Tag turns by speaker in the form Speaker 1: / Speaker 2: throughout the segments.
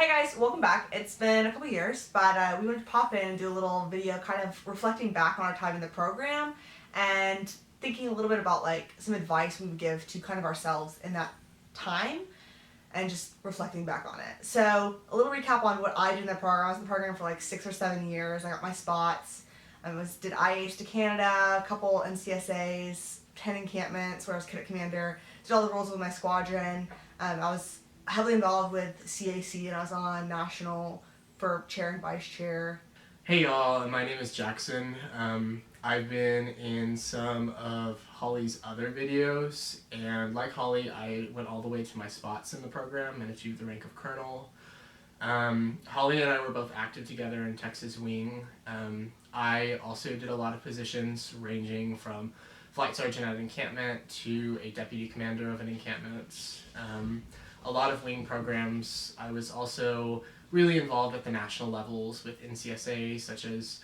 Speaker 1: Hey guys, welcome back. It's been a couple years, but we wanted to pop in and do a little video kind of reflecting back on our time in the program and thinking a little bit about like some advice we would give to kind of ourselves in that time and just reflecting back on it. So a little recap on what I did in the program. I was in the program for like 6 or 7 years. I got my spots. Did IH to Canada, a couple NCSAs, 10 encampments where I was cadet commander, did all the roles with my squadron. I was heavily involved with CAC and I was on national for chair and vice chair.
Speaker 2: Hey y'all, my name is Jackson. I've been in some of Holly's other videos, and like Holly, I went all the way to my spots in the program and achieved the rank of colonel. Holly and I were both active together in Texas Wing. I also did a lot of positions ranging from flight sergeant at an encampment to a deputy commander of an encampment. A lot of wing programs. I was also really involved at the national levels with NCSA, such as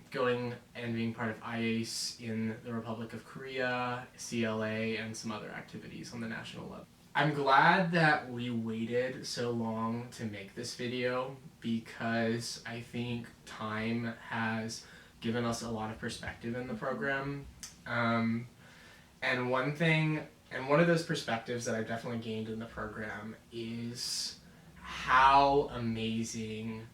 Speaker 2: going and being part of IACE in the Republic of Korea, CLA, and some other activities on the national level. I'm glad that we waited so long to make this video because I think time has given us a lot of perspective in the program. And one of those perspectives that I've definitely gained in the program is how amazing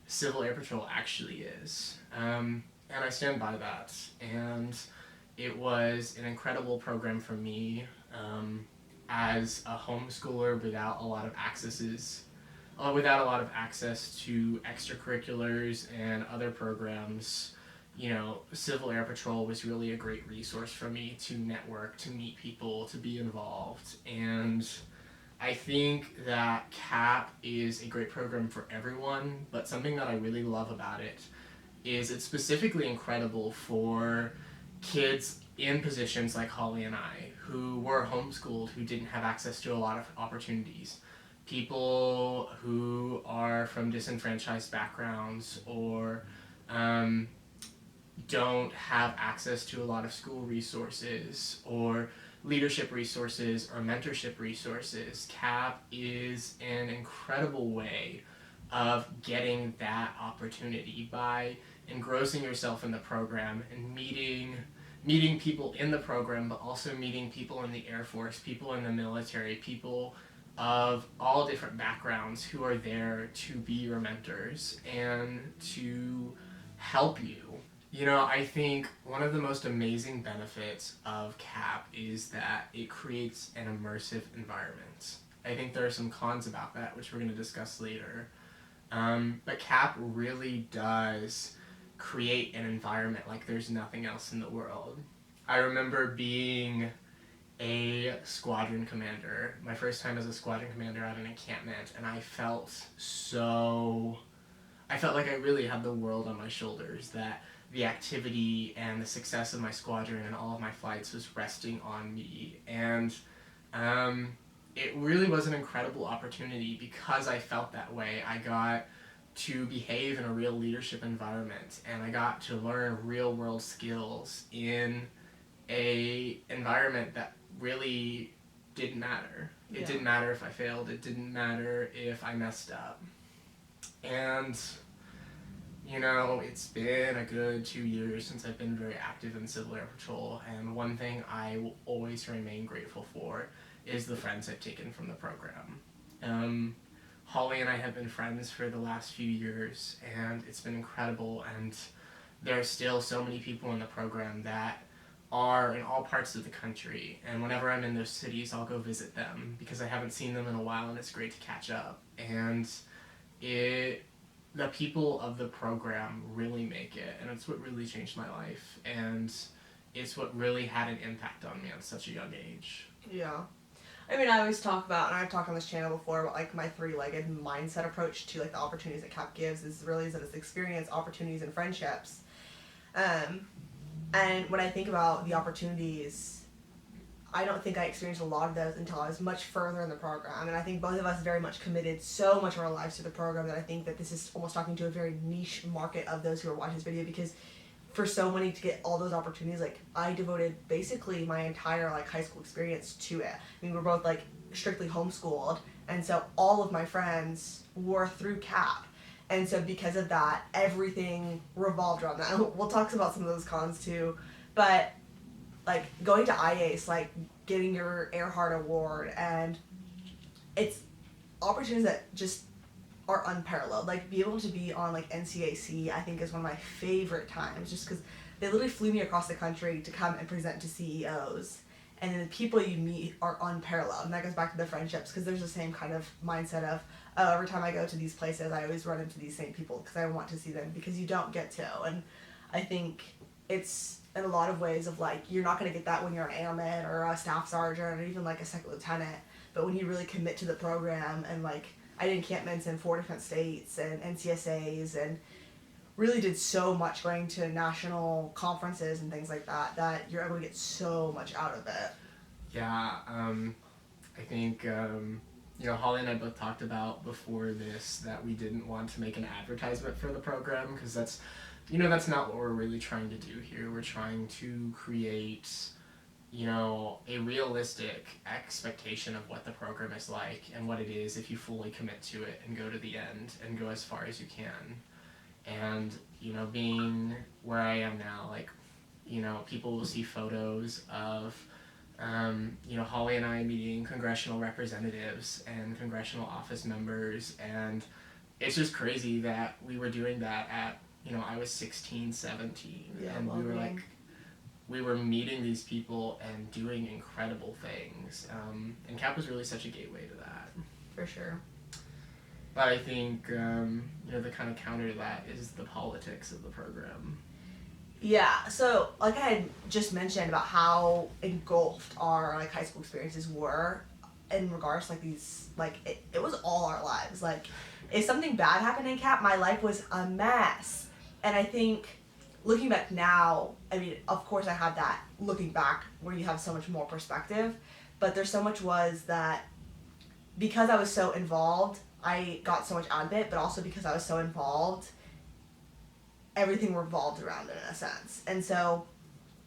Speaker 2: Civil Air Patrol actually is. And I stand by that. And it was an incredible program for me as a homeschooler without a lot of access to extracurriculars and other programs. You know, Civil Air Patrol was really a great resource for me to network, to meet people, to be involved. And I think that CAP is a great program for everyone, but something that I really love about it is it's specifically incredible for kids in positions like Holly and I, who were homeschooled, who didn't have access to a lot of opportunities. People who are from disenfranchised backgrounds or don't have access to a lot of school resources or leadership resources or mentorship resources. CAP is an incredible way of getting that opportunity by engrossing yourself in the program and meeting people in the program, but also meeting people in the Air Force, people in the military, people of all different backgrounds who are there to be your mentors and to help you. You know, I think one of the most amazing benefits of CAP is that it creates an immersive environment. I think there are some cons about that, which we're going to discuss later. But CAP really does create an environment like there's nothing else in the world. I remember being a squadron commander, my first time as a squadron commander at an encampment, and I felt like I really had the world on my shoulders, that the activity and the success of my squadron and all of my flights was resting on me. And it really was an incredible opportunity because I felt that way. I got to behave in a real leadership environment, and I got to learn real world skills in a environment that really didn't matter. It didn't matter if I failed. It didn't matter if I messed up. And you know, it's been a good 2 years since I've been very active in Civil Air Patrol, and one thing I will always remain grateful for is the friends I've taken from the program. Holly and I have been friends for the last few years, and it's been incredible, and there are still so many people in the program that are in all parts of the country, and whenever I'm in those cities, I'll go visit them because I haven't seen them in a while, and it's great to catch up. And the people of the program really make it, and it's what really changed my life, and it's what really had an impact on me at such a young age.
Speaker 1: Yeah. I mean, I always talk about, and I've talked on this channel before, about like my three-legged mindset approach to like the opportunities that CAP gives is really that it's experience, opportunities, and friendships. And when I think about the opportunities, I don't think I experienced a lot of those until I was much further in the program. And I think both of us very much committed so much of our lives to the program that I think that this is almost talking to a very niche market of those who are watching this video, because for so many to get all those opportunities, like I devoted basically my entire like high school experience to it. I mean, we're both like strictly homeschooled, And so all of my friends were through CAP. And so because of that, everything revolved around that. We'll talk about some of those cons too. But like going to IACE, like getting your Earhart Award, and it's opportunities that just are unparalleled. Like be able to be on like NCAC, I think is one of my favorite times, just because they literally flew me across the country to come and present to CEOs, and then the people you meet are unparalleled, and that goes back to the friendships, because there's the same kind of mindset of, oh, every time I go to these places I always run into these same people because I want to see them, because you don't get to. And I think it's in a lot of ways of like, you're not going to get that when you're an airman or a staff sergeant or even like a second lieutenant, but when you really commit to the program, and like I did encampments in 4 different states and NCSAs, and really did so much going to national conferences and things like that, that you're able to get so much out of it.
Speaker 2: Yeah, I think, Holly and I both talked about before this that we didn't want to make an advertisement for the program, because that's not what we're really trying to do here. We're trying to create, a realistic expectation of what the program is like and what it is if you fully commit to it and go to the end and go as far as you can. And, being where I am now, like, people will see photos of, Holly and I meeting congressional representatives and congressional office members, and it's just crazy that we were doing that at, I was 16, 17, and we were meeting these people and doing incredible things, and CAP was really such a gateway to that.
Speaker 1: For sure.
Speaker 2: But I think, the kind of counter to that is the politics of the program.
Speaker 1: Yeah, so like I had just mentioned about how engulfed our like high school experiences were in regards to like these, like it was all our lives. Like if something bad happened in CAP, my life was a mess. And I think looking back now, I mean, of course I have that looking back where you have so much more perspective, but there's so much was that because I was so involved, I got so much out of it, but also because I was so involved, everything revolved around it in a sense. And so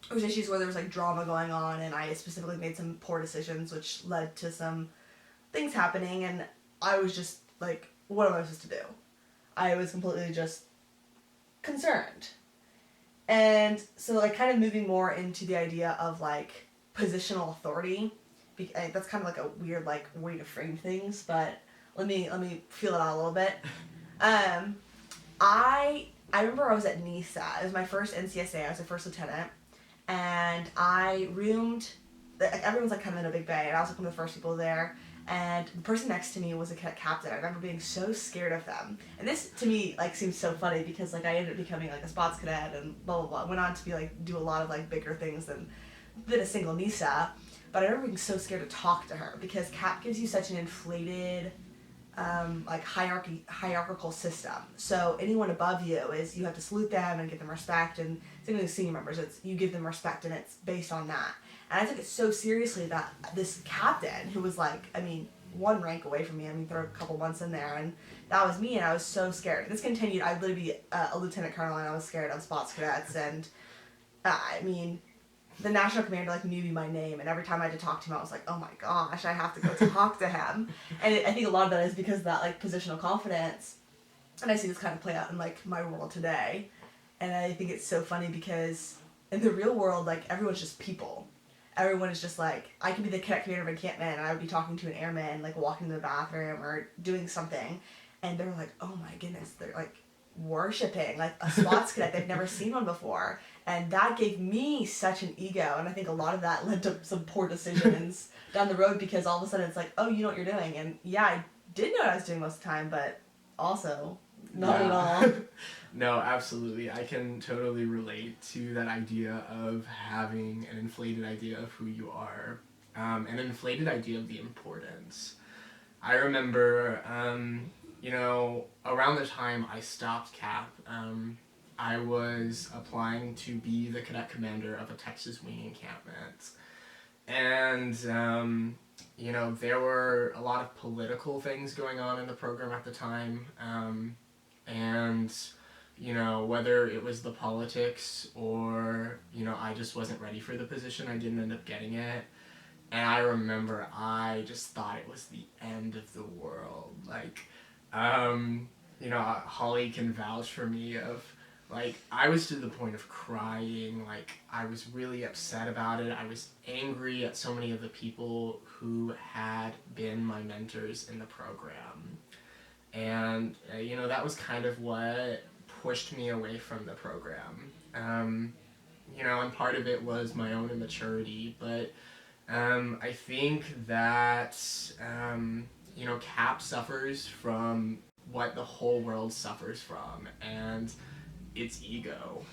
Speaker 1: there was issues where there was like drama going on, and I specifically made some poor decisions which led to some things happening, and I was just like, what am I supposed to do? I was completely just concerned. And so like kind of moving more into the idea of like positional authority, that's kind of like a weird like way to frame things, but let me feel it out a little bit. I remember I was at NISA. It was my first NCSA. I was a first lieutenant, and I roomed. Everyone's like kind of in a big bay, and I was like one of the first people there. And the person next to me was a cadet captain. I remember being so scared of them. And this to me like seems so funny because like I ended up becoming like a spots cadet and blah blah blah. Went on to be like do a lot of like bigger things than a single NISA. But I remember being so scared to talk to her because CAP gives you such an inflated like hierarchical system. So anyone above you is you have to salute them and give them respect, and same with senior members, it's you give them respect and it's based on that. And I took it so seriously that this captain, who was like, I mean, one rank away from me, I mean, throw a couple months in there, and that was me, and I was so scared. This continued. I'd literally be a lieutenant colonel, and I was scared of spots cadets, and I mean, the national commander like knew me by name, and every time I had to talk to him, I was like, oh my gosh, I have to go talk to him. And I think a lot of that is because of that like positional confidence, and I see this kind of play out in like my world today. And I think it's so funny because in the real world, like everyone's just people. Everyone is just like, I could be the cadet commander of encampment, and I would be talking to an airman, like walking to the bathroom or doing something, and they're like, oh my goodness, they're like worshiping like a spots cadet. They've never seen one before. And that gave me such an ego, and I think a lot of that led to some poor decisions down the road, because all of a sudden it's like, oh, you know what you're doing. And yeah, I did know what I was doing most of the time, but also not at all.
Speaker 2: No, absolutely. I can totally relate to that idea of having an inflated idea of who you are, an inflated idea of the importance. I remember, around the time I stopped CAP, I was applying to be the cadet commander of a Texas wing encampment. And, there were a lot of political things going on in the program at the time. And, whether it was the politics or, I just wasn't ready for the position, I didn't end up getting it. And I remember I just thought it was the end of the world. Like, Holly can vouch for me of, like, I was to the point of crying. Like, I was really upset about it. I was angry at so many of the people who had been my mentors in the program. And, that was kind of what pushed me away from the program. And part of it was my own immaturity, but I think that, CAP suffers from what the whole world suffers from, and it's ego.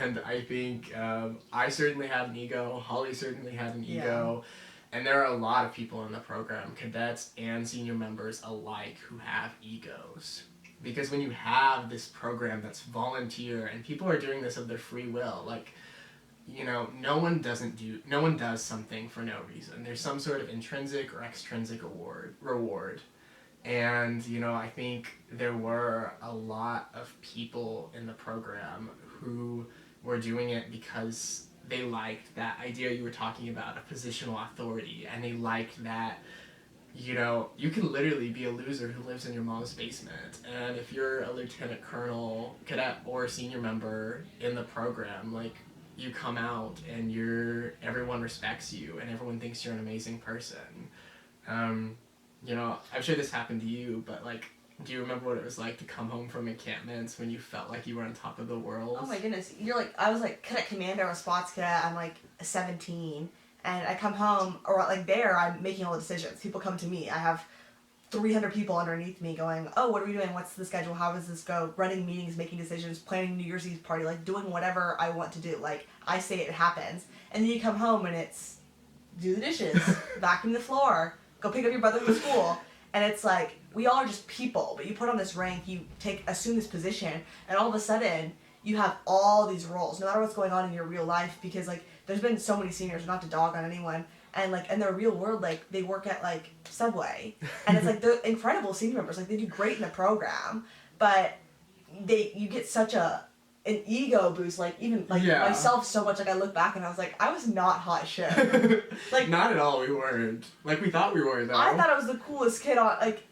Speaker 2: And I think I certainly have an ego, Holly certainly had an ego, and there are a lot of people in the program, cadets and senior members alike, who have egos. Because when you have this program that's volunteer and people are doing this of their free will, like, no one does something for no reason. There's some sort of intrinsic or extrinsic reward. And, I think there were a lot of people in the program who were doing it because they liked that idea you were talking about, of positional authority, and they liked that, you can literally be a loser who lives in your mom's basement, and if you're a lieutenant colonel, cadet, or senior member in the program, like, you come out and everyone respects you and everyone thinks you're an amazing person. I'm sure this happened to you, but, like, do you remember what it was like to come home from encampments when you felt like you were on top of the world?
Speaker 1: Oh my goodness. I was like cadet commander, I was spots cadet, I'm like 17, and I come home, or like there, I'm making all the decisions. People come to me, I have 300 people underneath me going, oh, what are we doing? What's the schedule? How does this go? Running meetings, making decisions, planning New Year's Eve party, like doing whatever I want to do. Like, I say it happens. And then you come home and it's do the dishes, vacuum the floor, go pick up your brother from school. And it's like, we all are just people, but you put on this rank, you assume this position, and all of a sudden, you have all these roles, no matter what's going on in your real life, because, like, there's been so many seniors, not to dog on anyone, and, like, in their real world, like, they work at, like, Subway, and it's, like, they're incredible senior members, like, they do great in the program, but you get such an ego boost, like, even, like, myself so much, like, I look back and I was like, I was not hot shit. Like,
Speaker 2: not at all, we weren't. Like, we thought we were, though.
Speaker 1: I thought I was the coolest kid on, like,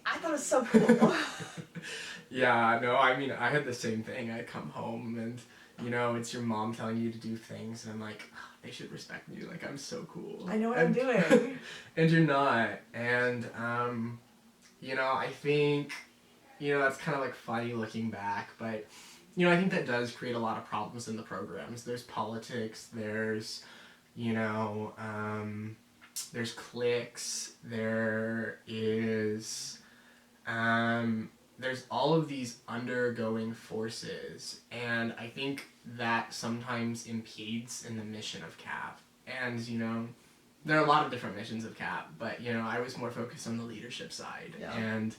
Speaker 1: I thought it was so cool.
Speaker 2: Yeah, no, I mean, I had the same thing. I come home and, it's your mom telling you to do things, and I'm like, oh, they should respect me. Like, I'm so cool.
Speaker 1: I know what I'm doing.
Speaker 2: And you're not. And, I think, that's kind of like funny looking back, but, I think that does create a lot of problems in the programs. There's politics, there's cliques, there's all of these undergoing forces, and I think that sometimes impedes in the mission of CAP. And, there are a lot of different missions of CAP, but, I was more focused on the leadership side.
Speaker 1: Yeah.
Speaker 2: And,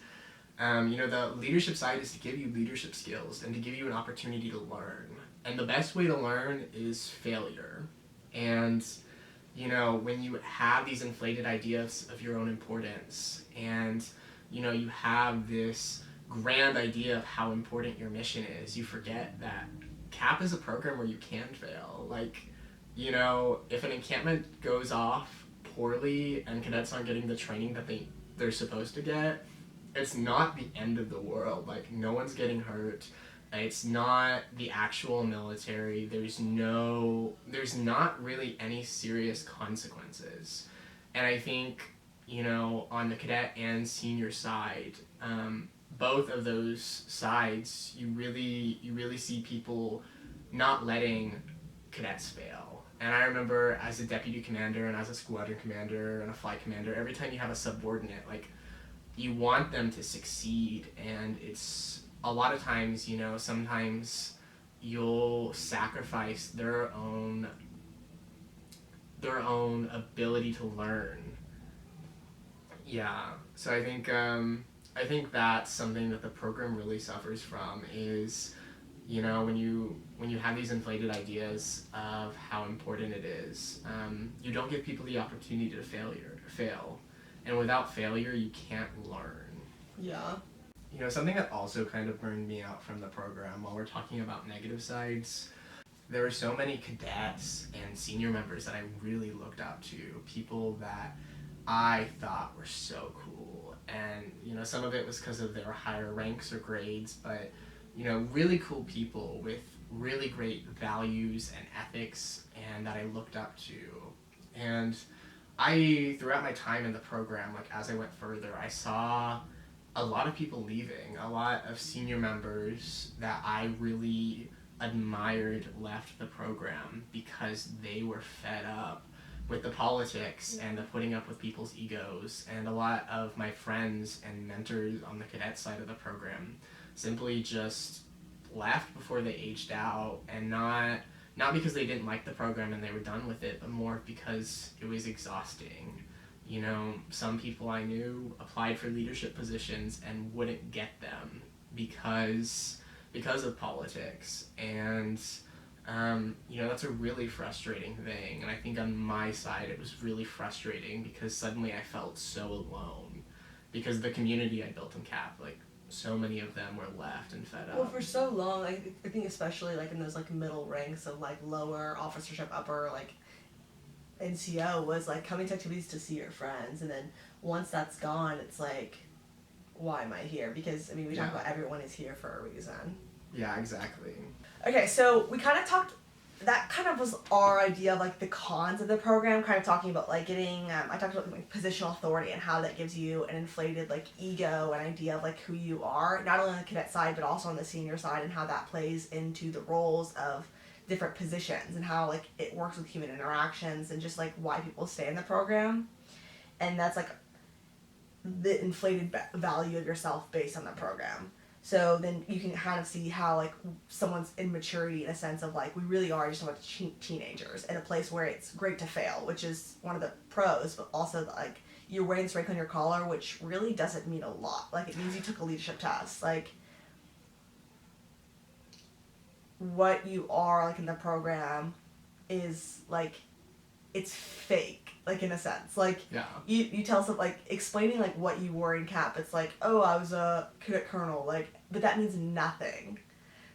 Speaker 2: the leadership side is to give you leadership skills and to give you an opportunity to learn. And the best way to learn is failure. And, when you have these inflated ideas of your own importance, and, you have this grand idea of how important your mission is, you forget that CAP is a program where you can fail. Like, if an encampment goes off poorly and cadets aren't getting the training that they're supposed to get, it's not the end of the world. Like, no one's getting hurt. It's not the actual military. There's not really any serious consequences. And I think, on the cadet and senior side, both of those sides, you really see people not letting cadets fail. And I remember as a deputy commander and as a squadron commander and a flight commander, every time you have a subordinate, like, you want them to succeed, and it's a lot of times, sometimes you'll sacrifice their own ability to learn. Yeah, so I think that's something that the program really suffers from is, when you have these inflated ideas of how important it is, you don't give people the opportunity to fail. And without failure, you can't learn.
Speaker 1: Yeah.
Speaker 2: Something that also kind of burned me out from the program, while we're talking about negative sides, there were so many cadets and senior members that I really looked up to, people that I thought were so cool. And, you know, some of it was because of their higher ranks or grades, but, you know, really cool people with really great values and ethics and that I looked up to. And throughout my time in the program, like as I went further, I saw a lot of people leaving, a lot of senior members that I really admired left the program because they were fed up with the politics and the putting up with people's egos. And a lot of my friends and mentors on the cadet side of the program simply just left before they aged out, and not because they didn't like the program and they were done with it, but more because it was exhausting. You know, some people I knew applied for leadership positions and wouldn't get them because of politics. And you know, that's a really frustrating thing. And I think on my side it was really frustrating because suddenly I felt so alone because the community I built in CAP, like, so many of them were left and fed up.
Speaker 1: Well, for so long, I think especially like in those like middle ranks of like lower officership, upper like NCO, was like coming to activities to see your friends, and then once that's gone, it's like, why am I here? Because I mean, we talk about everyone is here for a reason.
Speaker 2: Yeah, exactly.
Speaker 1: Okay, so we kind of talked. That kind of was our idea of like the cons of the program, kind of talking about like getting, I talked about like positional authority and how that gives you an inflated like ego and idea of like who you are, not only on the cadet side but also on the senior side, and how that plays into the roles of different positions and how like it works with human interactions and just like why people stay in the program. And that's like the inflated value of yourself based on the program. So then you can kind of see how like someone's immaturity in a sense of like we really are just a bunch of teenagers in a place where it's great to fail, which is one of the pros, but also like you're wearing this rank on your collar, which really doesn't mean a lot. Like it means you took a leadership test. Like what you are like in the program is like it's fake, like in a sense. Like you tell some like explaining like what you were in CAP, it's like, oh, I was a cadet colonel, like, but that means nothing.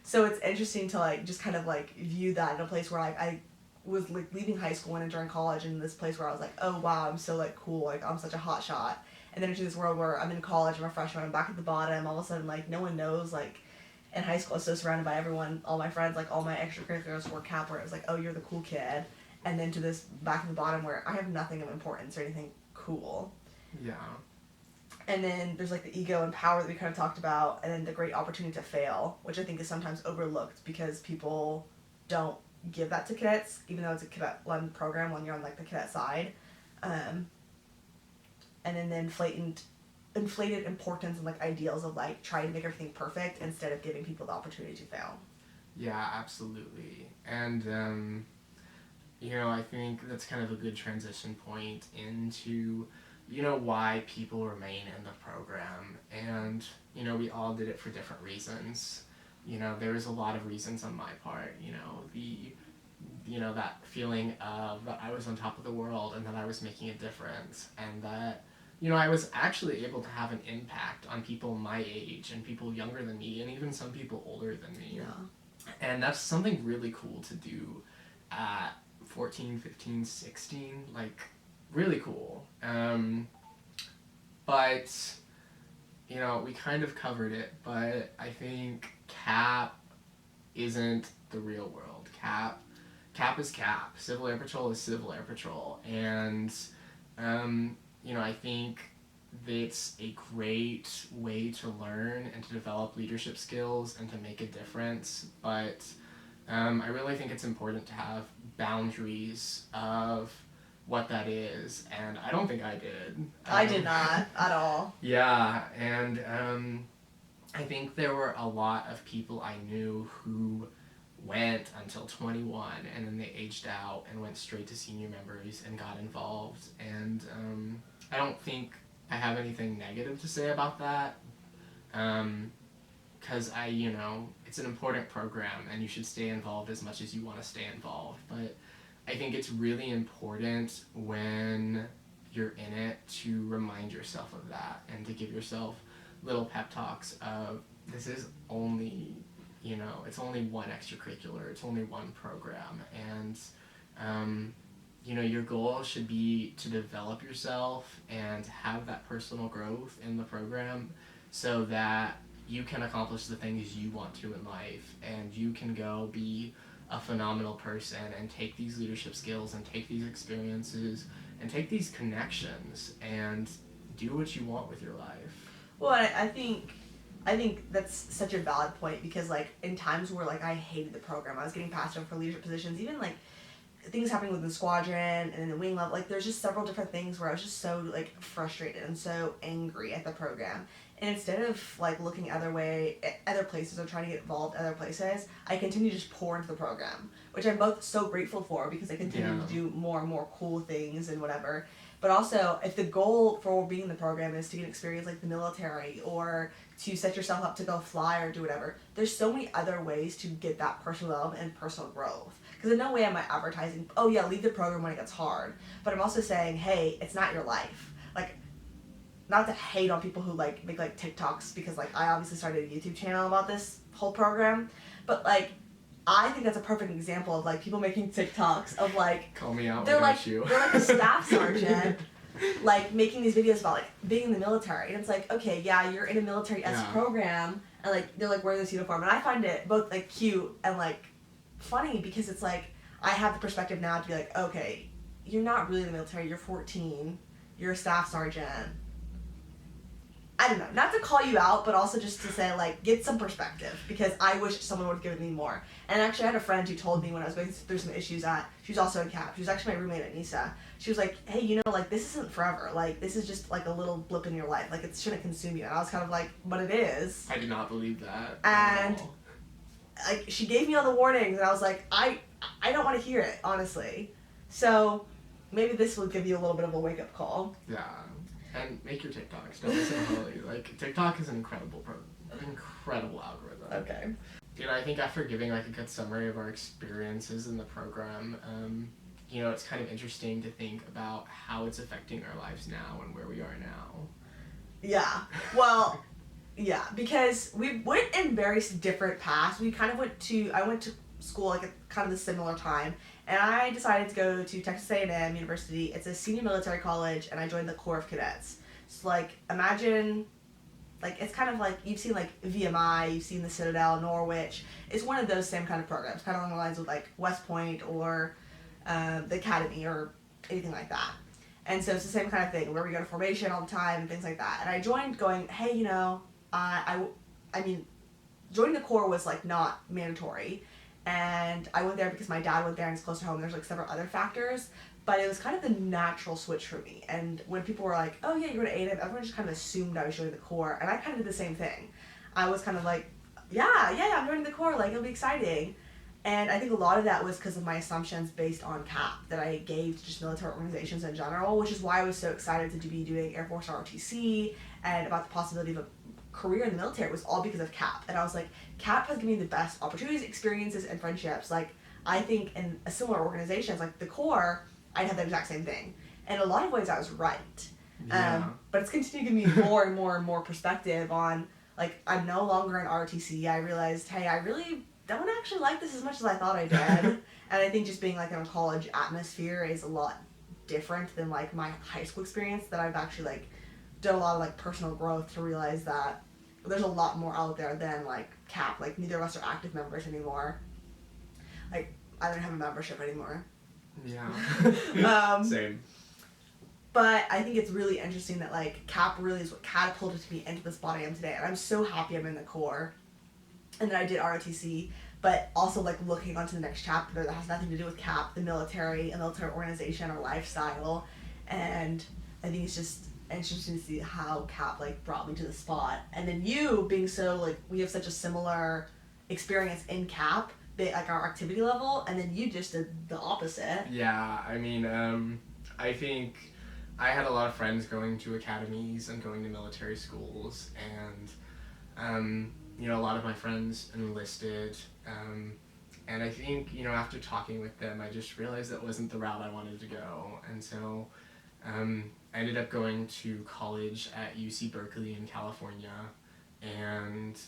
Speaker 1: So it's interesting to like just kind of like view that in a place where like I was like leaving high school and entering college in this place where I was like, oh wow, I'm so like cool, like I'm such a hot shot. And then into this world where I'm in college, I'm a freshman, I'm back at the bottom, all of a sudden like no one knows. Like in high school I was so surrounded by everyone, all my friends, like all my extracurriculars were CAP, where it was like, oh, you're the cool kid. And then to this back at the bottom where I have nothing of importance or anything cool.
Speaker 2: Yeah.
Speaker 1: And then there's like the ego and power that we kind of talked about, and then the great opportunity to fail, which I think is sometimes overlooked because people don't give that to cadets, even though it's a cadet-run program when you're on like the cadet side. And then the inflated importance and like ideals of like trying to make everything perfect instead of giving people the opportunity to fail.
Speaker 2: Yeah, absolutely. And you know, I think that's kind of a good transition point into, you know, why people remain in the program. And, you know, we all did it for different reasons. You know, there was a lot of reasons on my part, you know, that feeling of that I was on top of the world and that I was making a difference, and that, you know, I was actually able to have an impact on people my age and people younger than me and even some people older than me.
Speaker 1: Yeah.
Speaker 2: And that's something really cool to do at 14, 15, 16, like, really cool. But, you know, we kind of covered it, but I think CAP isn't the real world. CAP is CAP. Civil Air Patrol is Civil Air Patrol. And, you know, I think it's a great way to learn and to develop leadership skills and to make a difference, but I really think it's important to have boundaries of what that is, and I don't think I did.
Speaker 1: I did not at all.
Speaker 2: Yeah, and I think there were a lot of people I knew who went until 21 and then they aged out and went straight to senior members and got involved, and I don't think I have anything negative to say about that. Because you know, it's an important program and you should stay involved as much as you want to stay involved. But I think it's really important when you're in it to remind yourself of that and to give yourself little pep talks of this is only, you know, it's only one extracurricular, it's only one program, and you know, your goal should be to develop yourself and have that personal growth in the program so that you can accomplish the things you want to in life, and you can go be a phenomenal person and take these leadership skills and take these experiences and take these connections and do what you want with your life.
Speaker 1: Well, I think that's such a valid point, because like in times where like I hated the program, I was getting passed over for leadership positions, even like things happening with the squadron and in the wing level, like there's just several different things where I was just so like frustrated and so angry at the program. And instead of like looking other places or trying to get involved other places, I continue to just pour into the program, which I'm both so grateful for because I continue to do more and more cool things and whatever. But also, if the goal for being in the program is to get experience like the military or to set yourself up to go fly or do whatever, there's so many other ways to get that personal development and personal growth. Because in no way am I advertising, oh yeah, leave the program when it gets hard. But I'm also saying, hey, it's not your life. Like, not to hate on people who like make like TikToks, because like I obviously started a YouTube channel about this whole program, but like I think that's a perfect example of like people making TikToks of like
Speaker 2: Call me out.
Speaker 1: they're like
Speaker 2: you.
Speaker 1: they're like a staff sergeant like making these videos about like being in the military, and it's like, okay, yeah, you're in a military-esque program, and like they're like wearing this uniform, and I find it both like cute and like funny, because it's like I have the perspective now to be like, okay, you're not really in the military, you're 14, you're a staff sergeant. I don't know, not to call you out, but also just to say, like, get some perspective, because I wish someone would have given me more. And actually, I had a friend who told me when I was going through some issues she was also in CAP. She was actually my roommate at NISA. She was like, hey, you know, like, this isn't forever. Like, this is just, like, a little blip in your life. Like, it shouldn't consume you. And I was kind of like, but it is.
Speaker 2: I did not believe that.
Speaker 1: And, like, she gave me all the warnings, and I was like, I don't want to hear it, honestly. So, maybe this will give you a little bit of a wake-up call.
Speaker 2: Yeah. And make your TikToks. Don't listen to Holly. Like, TikTok is an incredible algorithm.
Speaker 1: Okay.
Speaker 2: You know, I think after giving like a good summary of our experiences in the program, you know, it's kind of interesting to think about how it's affecting our lives now and where we are now.
Speaker 1: Yeah. Well, yeah, because we went in very different paths. I went to school like at kind of the similar time, and I decided to go to Texas A&M University. It's a senior military college, and I joined the Corps of Cadets. So like imagine, like it's kind of like you've seen like VMI, you've seen the Citadel, Norwich. It's one of those same kind of programs, kind of along the lines with like West Point or the Academy or anything like that. And so it's the same kind of thing where we go to formation all the time and things like that. And I joined going, hey, you know, I mean, joining the Corps was like not mandatory. And I went there because my dad went there and it's close to home. There's like several other factors, but it was kind of the natural switch for me. And when people were like, oh yeah, you're going to A&M, everyone just kind of assumed I was joining the Corps. And I kind of did the same thing. I was kind of like, yeah, I'm joining the Corps, like it'll be exciting. And I think a lot of that was because of my assumptions based on CAP that I gave to just military organizations in general, which is why I was so excited to be doing Air Force ROTC and about the possibility of a career in the military. Was all because of CAP. And I was like, CAP has given me the best opportunities, experiences, and friendships. Like, I think in a similar organizations, like the Corps, I'd have the exact same thing. And in a lot of ways, I was right.
Speaker 2: Yeah.
Speaker 1: But it's continued to give me more and more and more perspective on, like, I'm no longer in ROTC. I realized, hey, I really don't actually like this as much as I thought I did. And I think just being, like, in a college atmosphere is a lot different than, like, my high school experience, that I've actually, like, done a lot of, like, personal growth to realize that there's a lot more out there than, like, CAP. Like, neither of us are active members anymore. Like, I don't have a membership anymore.
Speaker 2: Yeah. Same.
Speaker 1: But I think it's really interesting that, like, CAP really is what catapulted me into the spot I am today. And I'm so happy I'm in the Corps and that I did ROTC, but also, like, looking onto the next chapter that has nothing to do with CAP, the military, a military organization, or lifestyle. And I think it's just interesting to see how CAP, like, brought me to the spot. And then you being so, like, we have such a similar experience in CAP, like our activity level, and then you just did the opposite.
Speaker 2: Yeah, I mean, I think I had a lot of friends going to academies and going to military schools, and you know, a lot of my friends enlisted, and I think, you know, after talking with them, I just realized that wasn't the route I wanted to go, and so I ended up going to college at UC Berkeley in California, and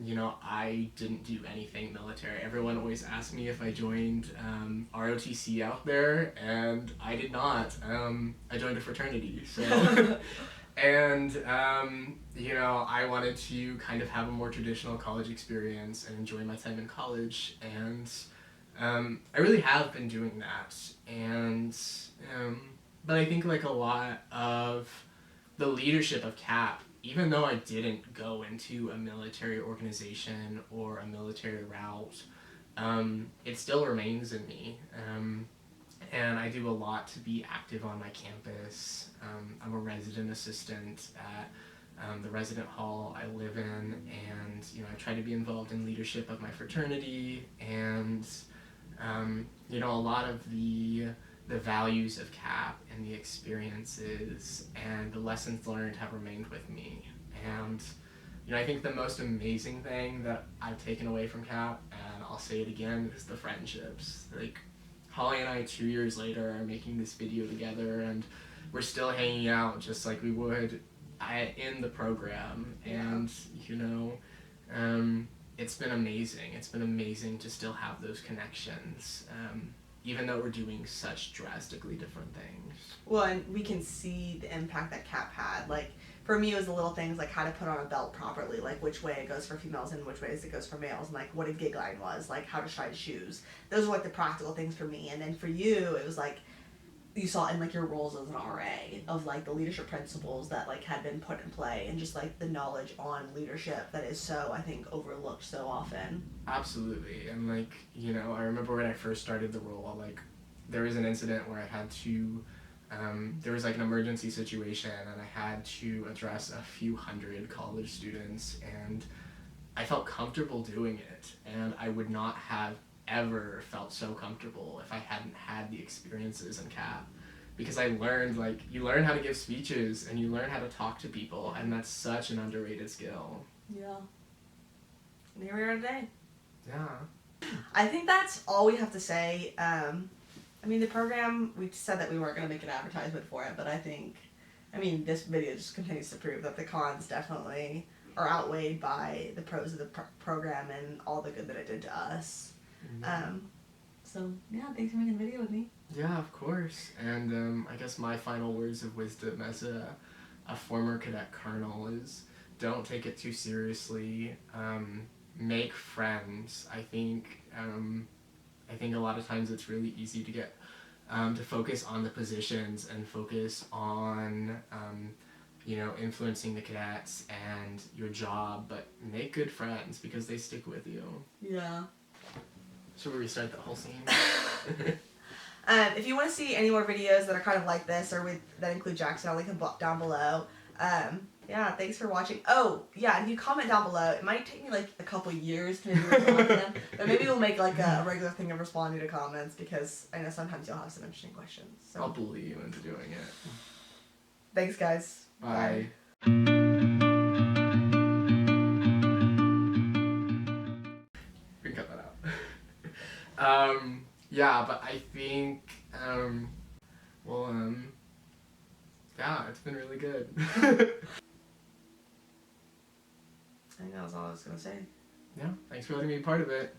Speaker 2: you know, I didn't do anything military. Everyone always asked me if I joined ROTC out there, and I did not. I joined a fraternity, so. And, you know, I wanted to kind of have a more traditional college experience and enjoy my time in college, and I really have been doing that. And, but I think like a lot of the leadership of CAP, even though I didn't go into a military organization or a military route, it still remains in me. And I do a lot to be active on my campus. I'm a resident assistant at the resident hall I live in, and you know, I try to be involved in leadership of my fraternity, and you know, a lot of the values of CAP and the experiences and the lessons learned have remained with me. And you know, I think the most amazing thing that I've taken away from CAP, and I'll say it again, is the friendships. Like, Holly and I 2 years later are making this video together, and we're still hanging out just like we would in the program.
Speaker 1: Yeah.
Speaker 2: And you know, it's been amazing. It's been amazing to still have those connections, even though we're doing such drastically different things.
Speaker 1: Well, and we can see the impact that CAP had. Like, for me, it was the little things like how to put on a belt properly, like which way it goes for females and which ways it goes for males, and like what a gig line was, like how to shine shoes. Those were like the practical things for me. And then for you, it was like you saw in like your roles as an RA of like the leadership principles that like had been put in play, and just like the knowledge on leadership that is so, I think, overlooked so often.
Speaker 2: Absolutely. And like, you know, I remember when I first started the role, like there was an incident where I had to there was like an emergency situation, and I had to address a few hundred college students, and I felt comfortable doing it, and I would not have ever felt so comfortable if I hadn't had the experiences in CAP, because I learned, like, you learn how to give speeches and you learn how to talk to people, and that's such an underrated skill.
Speaker 1: Yeah. And here we are today.
Speaker 2: Yeah.
Speaker 1: I think that's all we have to say. I mean, the program, we said that we weren't going to make an advertisement for it, but I think, I mean, this video just continues to prove that the cons definitely are outweighed by the pros of the program and all the good that it did to us.
Speaker 2: Mm-hmm.
Speaker 1: So, yeah, thanks for making the video with me.
Speaker 2: Yeah, of course. And I guess my final words of wisdom as a former cadet colonel is don't take it too seriously. Make friends. I think a lot of times it's really easy to get to focus on the positions and focus on you know, influencing the cadets and your job, but make good friends because they stick with you.
Speaker 1: Yeah.
Speaker 2: Should we restart the whole scene?
Speaker 1: If you want to see any more videos that are kind of like this or that include Jackson, I'll link them down below. Yeah, thanks for watching. Oh, yeah, and if you comment down below, it might take me like a couple years to maybe respond to them, but maybe we'll make like a regular thing of responding to comments, because I know sometimes you'll have some interesting questions. So.
Speaker 2: I'll bully you into doing it.
Speaker 1: Thanks, guys.
Speaker 2: Bye. We can cut that out. Yeah, but I think, yeah, it's been really good.
Speaker 1: I think that was all I was going to say.
Speaker 2: Yeah, thanks for letting me be part of it.